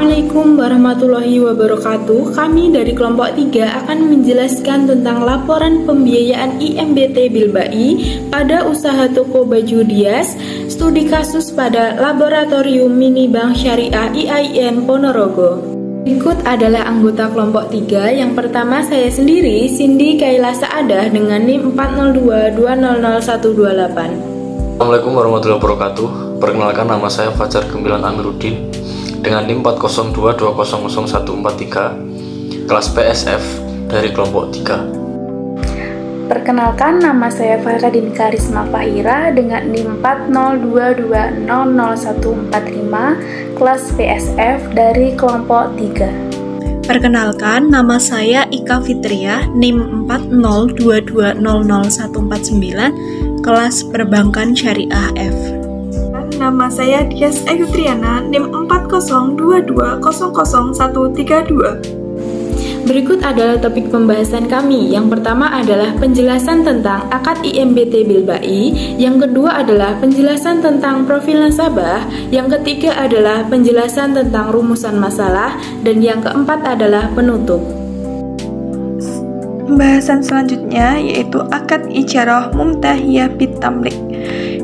Assalamualaikum warahmatullahi wabarakatuh. Kami dari kelompok 3 akan menjelaskan tentang laporan pembiayaan IMBT Bilbai pada usaha toko baju Dias, studi kasus pada Laboratorium Mini Bank Syariah IAIN Ponorogo. Berikut adalah anggota kelompok 3. Yang pertama saya sendiri, Cindy Kaila Saadah dengan NIM 402200128. Assalamualaikum warahmatullahi wabarakatuh. Perkenalkan, nama saya Fajar Gembilan Amiruddin dengan NIM 402200143, kelas PSF dari kelompok 3. Perkenalkan, nama saya Faradin Karisma Fahira dengan NIM 402200145, kelas PSF dari kelompok 3. Perkenalkan, nama saya Ika Fitriah, NIM 402200149, kelas Perbankan Syariah F. Nama saya Dias Ayu Triana, NIM 402200132. Berikut adalah topik pembahasan kami. Yang pertama adalah penjelasan tentang akad IMBT Bilbai, yang kedua adalah penjelasan tentang profil nasabah, yang ketiga adalah penjelasan tentang rumusan masalah, dan yang keempat adalah penutup. Pembahasan selanjutnya yaitu akad ijarah mumtahiyah bitamlik.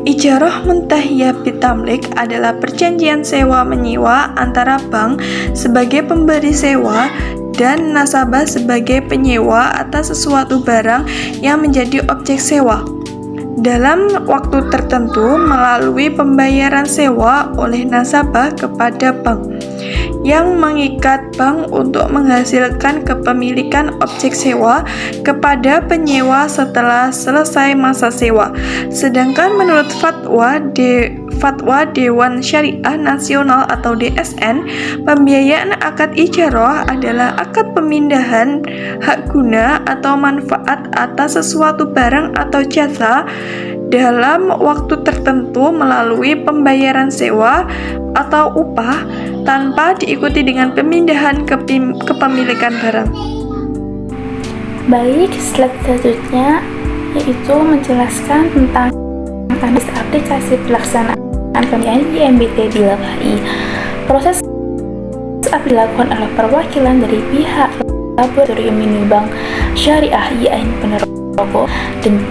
Ijarah muntahiyah bitamlik adalah perjanjian sewa-menyewa antara bank sebagai pemberi sewa dan nasabah sebagai penyewa atas sesuatu barang yang menjadi objek sewa dalam waktu tertentu melalui pembayaran sewa oleh nasabah kepada bank yang mengikat bank untuk menghasilkan kepemilikan objek sewa kepada penyewa setelah selesai masa sewa. Sedangkan menurut fatwa Dewan Syariah Nasional atau DSN, pembiayaan akad ijarah adalah akad pemindahan hak guna atau manfaat atas sesuatu barang atau jasa dalam waktu tertentu melalui pembayaran sewa atau upah tanpa diikuti dengan pemindahan kepemilikan barang. Baik, slide selanjutnya yaitu menjelaskan tentang aplikasi pelaksanaan pembiayaan IMBT Bilbai. Proses dilakukan oleh perwakilan dari pihak Laboratorium Mini Bank Syariah IAIN Ponorogo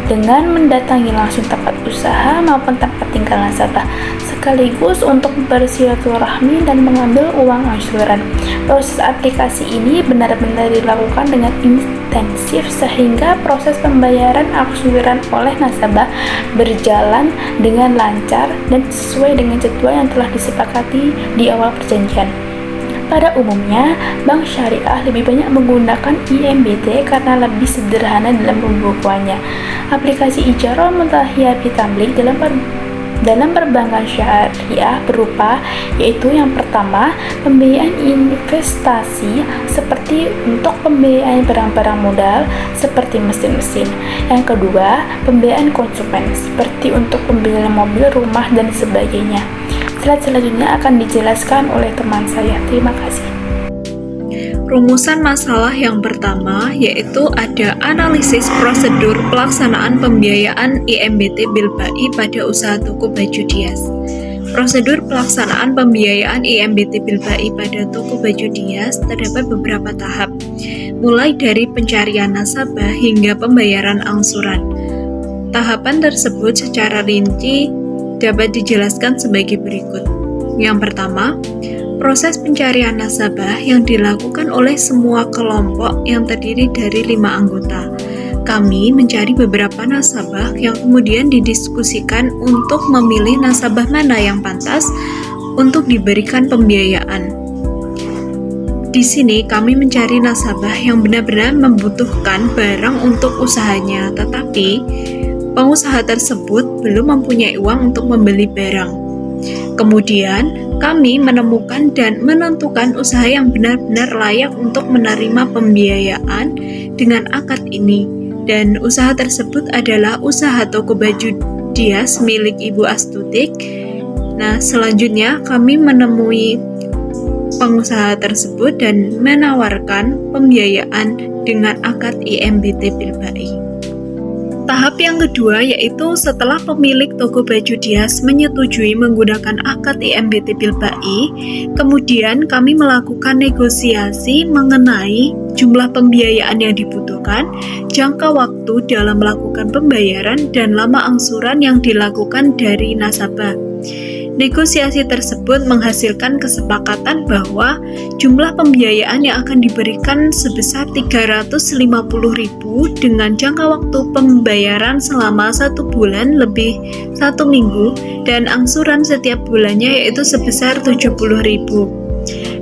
dengan mendatangi langsung tempat usaha maupun tempat tinggal nasabah sekaligus untuk bersilaturahmi dan mengambil uang angsuran. Proses aplikasi ini benar-benar dilakukan dengan intensif sehingga proses pembayaran angsuran oleh nasabah berjalan dengan lancar dan sesuai dengan jadwal yang telah disepakati di awal perjanjian. Pada umumnya, bank syariah lebih banyak menggunakan IMBT karena lebih sederhana dalam pembukuannya. Aplikasi ijarah muntahiyah bitamlik dalam perbankan syariah berupa yaitu yang pertama, pembiayaan investasi seperti untuk pembiayaan barang-barang modal seperti mesin-mesin. Yang kedua, pembiayaan konsumen seperti untuk pembelian mobil, rumah, dan sebagainya. Slide selanjutnya akan dijelaskan oleh teman saya. Terima kasih. Rumusan masalah yang pertama yaitu ada analisis prosedur pelaksanaan pembiayaan IMBT Bilbai pada usaha toko baju Dias. Prosedur pelaksanaan pembiayaan IMBT Bilbai pada toko baju Dias terdapat beberapa tahap, mulai dari pencarian nasabah hingga pembayaran angsuran. Tahapan tersebut secara rinci dapat dijelaskan sebagai berikut. Yang pertama, proses pencarian nasabah yang dilakukan oleh semua kelompok yang terdiri dari 5 anggota. Kami mencari beberapa nasabah yang kemudian didiskusikan untuk memilih nasabah mana yang pantas untuk diberikan pembiayaan. Di sini kami mencari nasabah yang benar-benar membutuhkan barang untuk usahanya, tetapi pengusaha tersebut belum mempunyai uang untuk membeli barang. Kemudian, kami menemukan dan menentukan usaha yang benar-benar layak untuk menerima pembiayaan dengan akad ini. Dan usaha tersebut adalah usaha toko baju Dias milik Ibu Astutik. Nah, selanjutnya kami menemui pengusaha tersebut dan menawarkan pembiayaan dengan akad IMBT Bilbai. Tahap yang kedua yaitu setelah pemilik toko baju Dias menyetujui menggunakan akad IMBT Bilbai, kemudian kami melakukan negosiasi mengenai jumlah pembiayaan yang dibutuhkan, jangka waktu dalam melakukan pembayaran, dan lama angsuran yang dilakukan dari nasabah. Negosiasi tersebut menghasilkan kesepakatan bahwa jumlah pembiayaan yang akan diberikan sebesar 350.000 dengan jangka waktu pembayaran selama 1 bulan lebih 1 minggu dan angsuran setiap bulannya yaitu sebesar 70.000.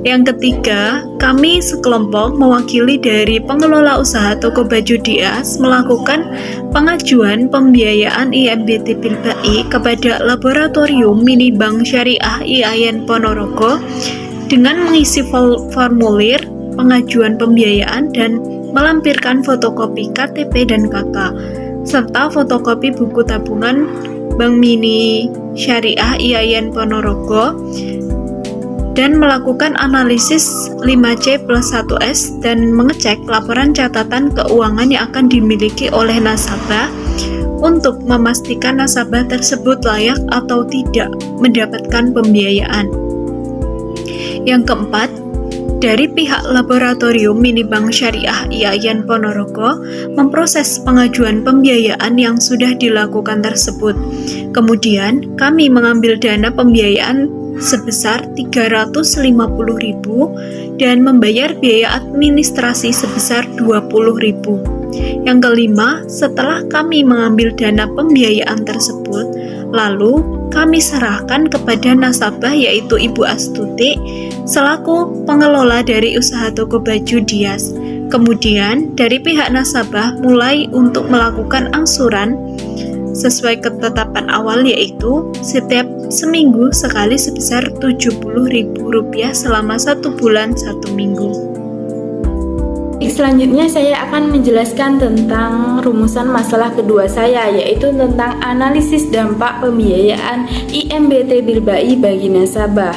Yang ketiga, kami sekelompok mewakili dari pengelola usaha toko baju Dias melakukan pengajuan pembiayaan IMBT Bilbai kepada Laboratorium Mini Bank Syariah IAIN Ponorogo dengan mengisi formulir pengajuan pembiayaan dan melampirkan fotokopi KTP dan KK serta fotokopi buku tabungan Bank Mini Syariah IAIN Ponorogo dan melakukan analisis 5C+1S dan mengecek laporan catatan keuangan yang akan dimiliki oleh nasabah untuk memastikan nasabah tersebut layak atau tidak mendapatkan pembiayaan. Yang keempat, dari pihak Laboratorium Mini Bank Syariah IAIN Ponorogo memproses pengajuan pembiayaan yang sudah dilakukan tersebut. Kemudian, kami mengambil dana pembiayaan sebesar 350.000 dan membayar biaya administrasi sebesar 20.000. Yang kelima, setelah kami mengambil dana pembiayaan tersebut, lalu kami serahkan kepada nasabah yaitu Ibu Astuti selaku pengelola dari usaha toko baju Dias. Kemudian dari pihak nasabah mulai untuk melakukan angsuran sesuai ketetapan awal yaitu setiap seminggu sekali sebesar Rp70.000 selama 1 bulan 1 minggu. Selanjutnya saya akan menjelaskan tentang rumusan masalah kedua saya, yaitu tentang analisis dampak pembiayaan IMBT Bilbai bagi nasabah.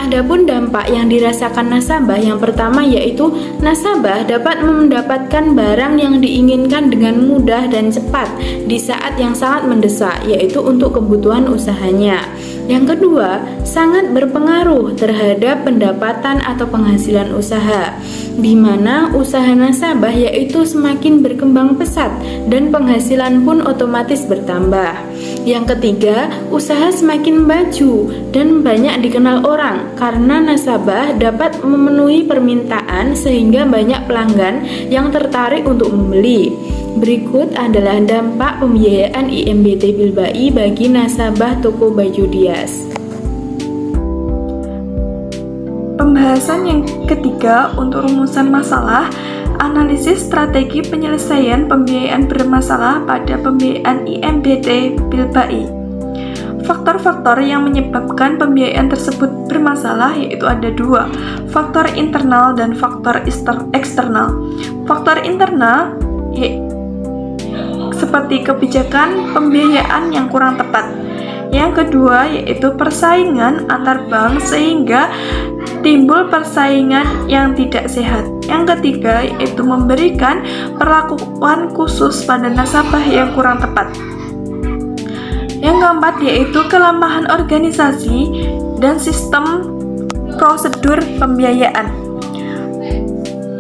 Adapun dampak yang dirasakan nasabah yang pertama yaitu nasabah dapat mendapatkan barang yang diinginkan dengan mudah dan cepat di saat yang sangat mendesak, yaitu untuk kebutuhan usahanya. Yang kedua, sangat berpengaruh terhadap pendapatan atau penghasilan usaha, di mana usaha nasabah yaitu semakin berkembang pesat dan penghasilan pun otomatis bertambah. Yang ketiga, usaha semakin maju dan banyak dikenal orang karena nasabah dapat memenuhi permintaan sehingga banyak pelanggan yang tertarik untuk membeli. Berikut adalah dampak pembiayaan IMBT Bilbai bagi nasabah toko baju Dias. Pembahasan yang ketiga untuk rumusan masalah, analisis strategi penyelesaian pembiayaan bermasalah pada pembiayaan IMBT Bilbai. Faktor-faktor yang menyebabkan pembiayaan tersebut bermasalah yaitu ada 2, faktor internal dan faktor eksternal. Faktor internal seperti kebijakan pembiayaan yang kurang tepat. Yang kedua yaitu persaingan antar bank sehingga timbul persaingan yang tidak sehat. Yang ketiga yaitu memberikan perlakuan khusus pada nasabah yang kurang tepat. Yang keempat yaitu kelemahan organisasi dan sistem prosedur pembiayaan.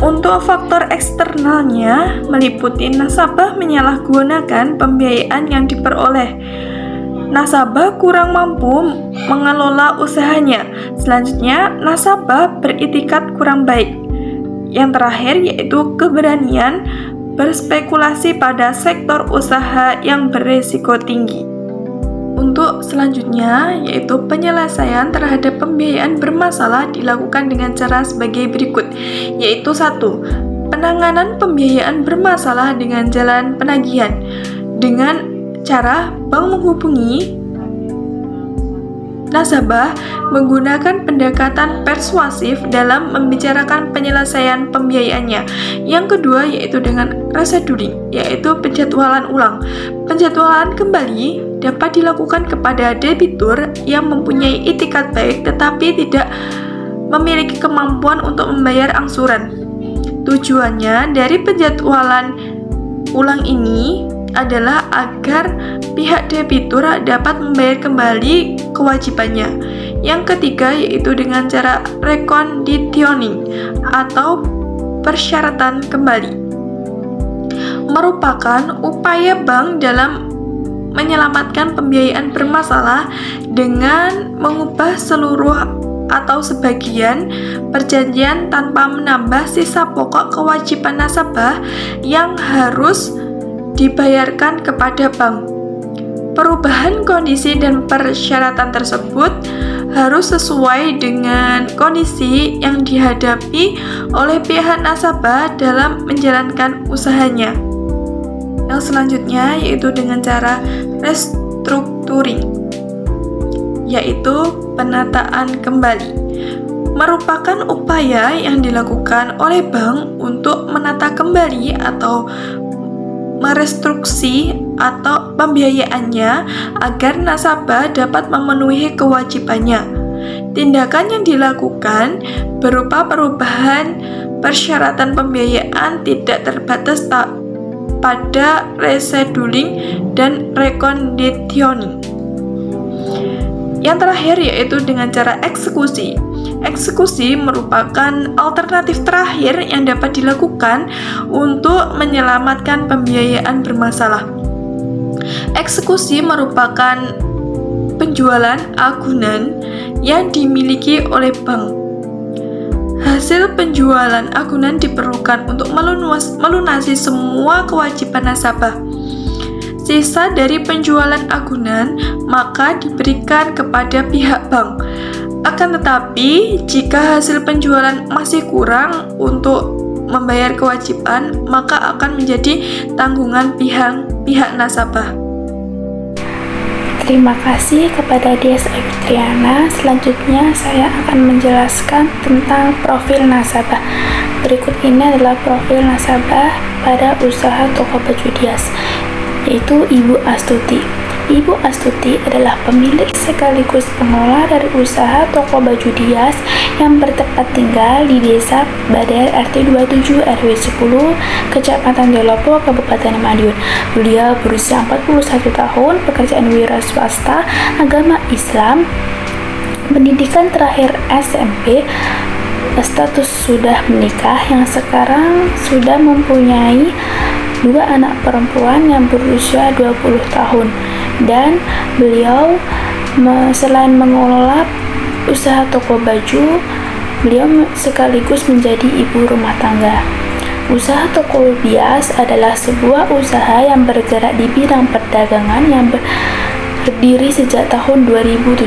Untuk faktor eksternalnya meliputi nasabah menyalahgunakan pembiayaan yang diperoleh. Nasabah kurang mampu mengelola usahanya. Selanjutnya, nasabah beritikat kurang baik. Yang terakhir yaitu keberanian berspekulasi pada sektor usaha yang berisiko tinggi. Untuk selanjutnya yaitu penyelesaian terhadap pembiayaan bermasalah dilakukan dengan cara sebagai berikut, yaitu 1. Penanganan pembiayaan bermasalah dengan jalan penagihan dengan cara bank menghubungi nasabah menggunakan pendekatan persuasif dalam membicarakan penyelesaian pembiayaannya. Yang kedua yaitu dengan rescheduling, yaitu penjadwalan ulang. Penjadwalan kembali dapat dilakukan kepada debitur yang mempunyai itikat baik tetapi tidak memiliki kemampuan untuk membayar angsuran. Tujuannya dari penjadwalan ulang ini adalah agar pihak debitur dapat membayar kembali kewajibannya. Yang ketiga yaitu dengan cara reconditioning atau persyaratan kembali, merupakan upaya bank dalam menyelamatkan pembiayaan bermasalah dengan mengubah seluruh atau sebagian perjanjian tanpa menambah sisa pokok kewajiban nasabah yang harus dibayarkan kepada bank. Perubahan kondisi dan persyaratan tersebut harus sesuai dengan kondisi yang dihadapi oleh pihak nasabah dalam menjalankan usahanya. Yang selanjutnya yaitu dengan cara restructuring, yaitu penataan kembali, merupakan upaya yang dilakukan oleh bank untuk menata kembali atau merestruksi atau pembiayaannya agar nasabah dapat memenuhi kewajibannya. Tindakan yang dilakukan berupa perubahan persyaratan pembiayaan tidak terbatas pada rescheduling dan reconditioning. Yang terakhir yaitu dengan cara eksekusi. Eksekusi merupakan alternatif terakhir yang dapat dilakukan untuk menyelamatkan pembiayaan bermasalah. Eksekusi merupakan penjualan agunan yang dimiliki oleh bank. Hasil penjualan agunan diperlukan untuk melunasi semua kewajiban nasabah. Sisa dari penjualan agunan maka diberikan kepada pihak bank. Akan tetapi, jika hasil penjualan masih kurang untuk membayar kewajiban, maka akan menjadi tanggungan pihak nasabah. Terima kasih kepada Dias Fitriana. Selanjutnya saya akan menjelaskan tentang profil nasabah. Berikut ini adalah profil nasabah pada usaha toko baju Dias, yaitu Ibu Astuti. Ibu Astuti adalah pemilik sekaligus pengelola dari usaha toko baju Dias yang bertempat tinggal di Desa Badar RT 27 RW 10, Kecamatan Delopo, Kabupaten Madiun. Beliau berusia 41 tahun, pekerjaan wira swasta, agama Islam, pendidikan terakhir SMP, status sudah menikah yang sekarang sudah mempunyai 2 anak perempuan yang berusia 20 tahun. Dan beliau selain mengelola usaha toko baju, beliau sekaligus menjadi ibu rumah tangga. Usaha toko Dias adalah sebuah usaha yang bergerak di bidang perdagangan yang berdiri sejak tahun 2017.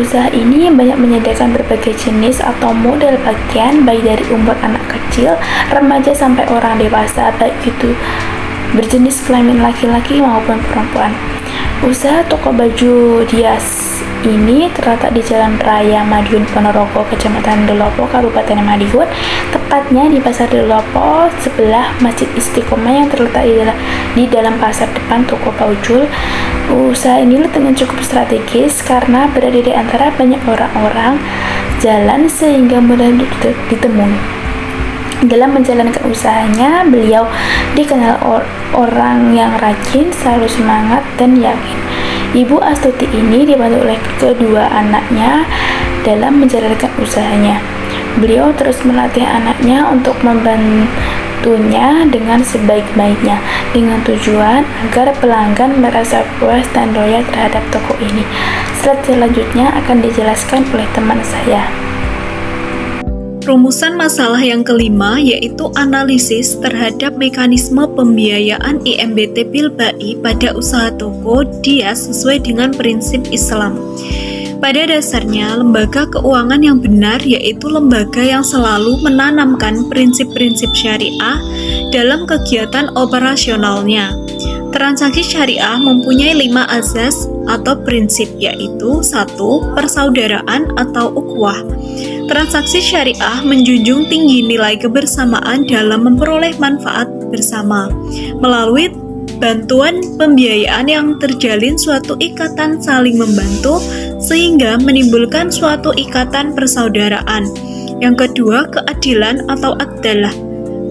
Usaha ini banyak menyediakan berbagai jenis atau model pakaian, baik dari umur anak kecil, remaja sampai orang dewasa, baik itu berjenis kelamin laki-laki maupun perempuan. Usaha toko baju Dias ini terletak di Jalan Raya Madiun Ponorogo, Kecamatan Delopo, Kabupaten Madiun, tepatnya di Pasar Delopo sebelah Masjid Istiqomah yang terletak di dalam pasar depan toko Paujul. Usaha ini letaknya cukup strategis karena berada di antara banyak orang-orang jalan sehingga mudah ditemui. Dalam menjalankan usahanya, beliau dikenal orang yang rajin, selalu semangat, dan yakin. Ibu Astuti ini dibantu oleh kedua anaknya dalam menjalankan usahanya. Beliau terus melatih anaknya untuk membantunya dengan sebaik-baiknya, dengan tujuan agar pelanggan merasa puas dan loyal terhadap toko ini. Slide selanjutnya akan dijelaskan oleh teman saya. Rumusan masalah yang kelima yaitu analisis terhadap mekanisme pembiayaan IMBT Bilbai pada usaha toko Dias sesuai dengan prinsip Islam. Pada dasarnya, lembaga keuangan yang benar yaitu lembaga yang selalu menanamkan prinsip-prinsip syariah dalam kegiatan operasionalnya. Transaksi syariah mempunyai 5 azas atau prinsip, yaitu 1. Persaudaraan atau ukhuwah. Transaksi syariah menjunjung tinggi nilai kebersamaan dalam memperoleh manfaat bersama. Melalui bantuan pembiayaan yang terjalin suatu ikatan saling membantu sehingga menimbulkan suatu ikatan persaudaraan. Yang kedua, keadilan atau adalah.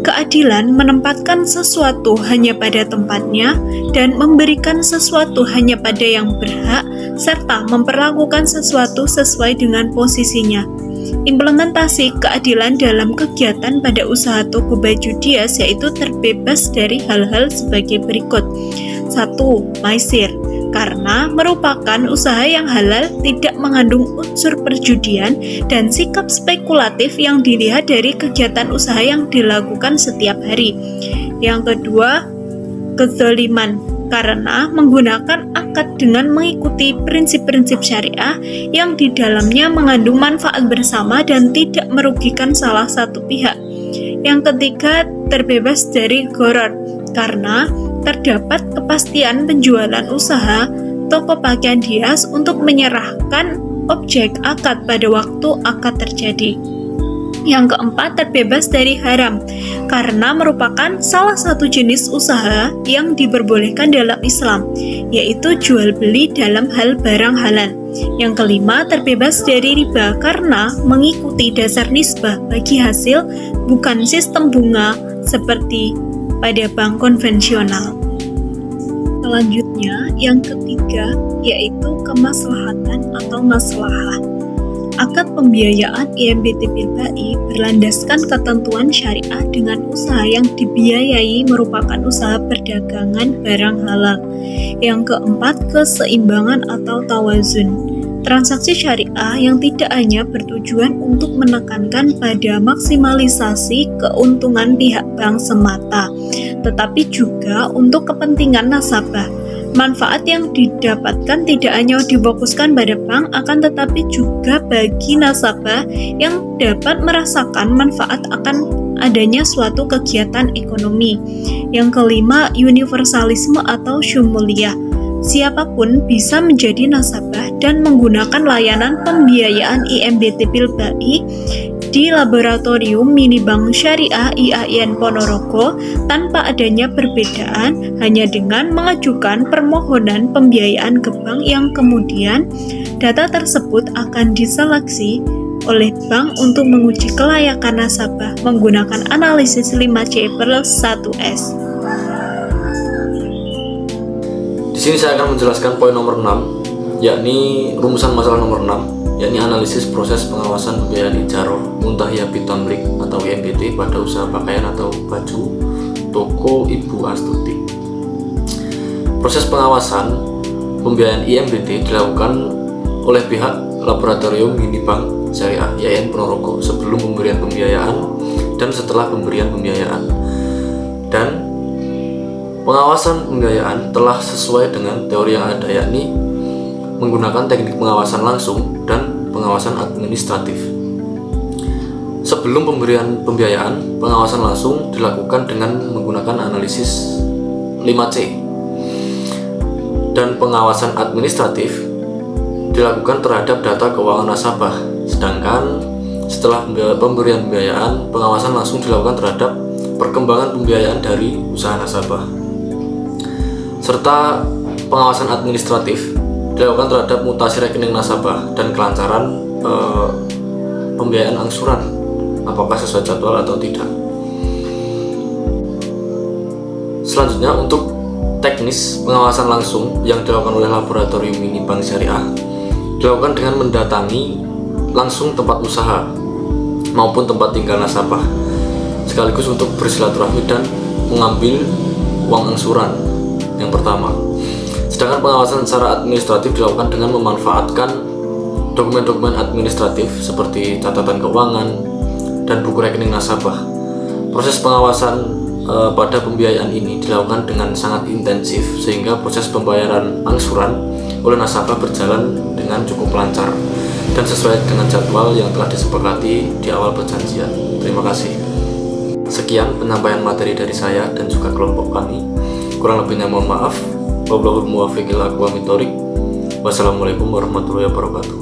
keadilan menempatkan sesuatu hanya pada tempatnya dan memberikan sesuatu hanya pada yang berhak, serta memperlakukan sesuatu sesuai dengan posisinya. Implementasi keadilan dalam kegiatan pada usaha toko baju Dias yaitu terbebas dari hal-hal sebagai berikut. 1. Maisir, karena merupakan usaha yang halal, tidak mengandung unsur perjudian dan sikap spekulatif yang dilihat dari kegiatan usaha yang dilakukan setiap hari. Yang kedua, kezaliman, karena menggunakan akad dengan mengikuti prinsip-prinsip syariah yang di dalamnya mengandung manfaat bersama dan tidak merugikan salah satu pihak. Yang ketiga, terbebas dari gharar, karena terdapat kepastian penjualan usaha toko pakaian Dias untuk menyerahkan objek akad pada waktu akad terjadi. Yang keempat, terbebas dari haram, karena merupakan salah satu jenis usaha yang diperbolehkan dalam Islam, yaitu jual beli dalam hal barang halal. Yang kelima, terbebas dari riba, karena mengikuti dasar nisbah bagi hasil, bukan sistem bunga seperti pada bank konvensional. Selanjutnya, yang ketiga, yaitu kemaslahatan atau maslahah. Akad pembiayaan IMBT Bilbai berlandaskan ketentuan syariah dengan usaha yang dibiayai merupakan usaha perdagangan barang halal. Yang keempat, keseimbangan atau tawazun. Transaksi syariah yang tidak hanya bertujuan untuk menekankan pada maksimalisasi keuntungan pihak bank semata, tetapi juga untuk kepentingan nasabah. Manfaat yang didapatkan tidak hanya difokuskan pada bank, akan tetapi juga bagi nasabah yang dapat merasakan manfaat akan adanya suatu kegiatan ekonomi. Yang kelima, universalisme atau syumuliyah. Siapapun bisa menjadi nasabah dan menggunakan layanan pembiayaan IMBT Bilbai di Laboratorium Mini Bank Syariah IAIN Ponorogo tanpa adanya perbedaan, hanya dengan mengajukan permohonan pembiayaan ke bank yang kemudian data tersebut akan diseleksi oleh bank untuk menguji kelayakan nasabah menggunakan analisis 5C/1S. Di sini saya akan menjelaskan poin nomor 6, yakni rumusan masalah nomor 6, yakni analisis proses pengawasan pembiayaan ijaroh muntahiyah bitamlik atau IMBT pada usaha pakaian atau baju toko Ibu Astuti. Proses pengawasan pembiayaan IMBT dilakukan oleh pihak Laboratorium Mini Bank Syariah IAIN Ponorogo sebelum pemberian pembiayaan dan setelah pemberian pembiayaan. Dan pengawasan pembiayaan telah sesuai dengan teori yang ada, yakni menggunakan teknik pengawasan langsung dan pengawasan administratif. Sebelum pemberian pembiayaan, pengawasan langsung dilakukan dengan menggunakan analisis 5C. Dan pengawasan administratif dilakukan terhadap data keuangan nasabah. Sedangkan setelah pemberian pembiayaan, pengawasan langsung dilakukan terhadap perkembangan pembiayaan dari usaha nasabah. Serta pengawasan administratif dilakukan terhadap mutasi rekening nasabah dan kelancaran pembiayaan angsuran, apakah sesuai jadwal atau tidak. Selanjutnya, untuk teknis pengawasan langsung yang dilakukan oleh Laboratorium Mini Bank Syariah dilakukan dengan mendatangi langsung tempat usaha maupun tempat tinggal nasabah, sekaligus untuk bersilaturahmi dan mengambil uang angsuran yang pertama. Sedangkan pengawasan secara administratif dilakukan dengan memanfaatkan dokumen-dokumen administratif seperti catatan keuangan dan buku rekening nasabah. Proses pengawasan pada pembiayaan ini dilakukan dengan sangat intensif sehingga proses pembayaran angsuran oleh nasabah berjalan dengan cukup lancar dan sesuai dengan jadwal yang telah disepakati di awal perjanjian. Terima kasih. Sekian penyampaian materi dari saya dan juga kelompok kami. Kurang lebihnya mohon maaf. Wallahul muwaffiq ila aqwamit thoriq. Wassalamualaikum warahmatullahi wabarakatuh.